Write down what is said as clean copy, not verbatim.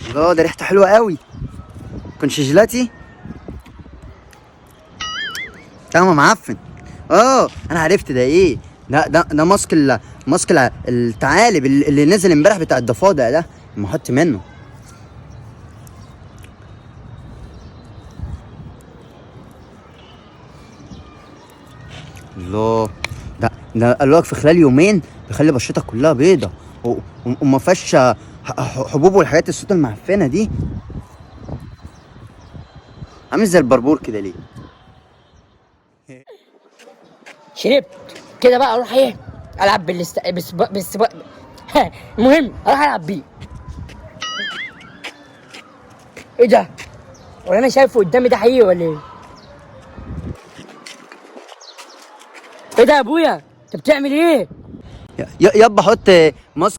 الله ده ريحته حلوه قوي. كنش جيلاتي طعمه معفن. انا عرفت ده ايه. ده ماسك الثعالب اللي نزل امبارح بتاع الضفادع ده، محط منه. الله ده قال لك في خلال يومين بيخلي بشرتك كلها بيضه وما فيهاش حبوب والحاجات السودا المعفنه دي. عامل زي البربور كده ليه؟ شربت كده بقى اروح ايه العب المهم اروح العب بيه. ايه ده؟ ولا انا شايفه قدامي ده حقيقي ولا ايه؟ ايه ده يا ابويا؟ انت بتعمل ايه؟ يابا حط ماسك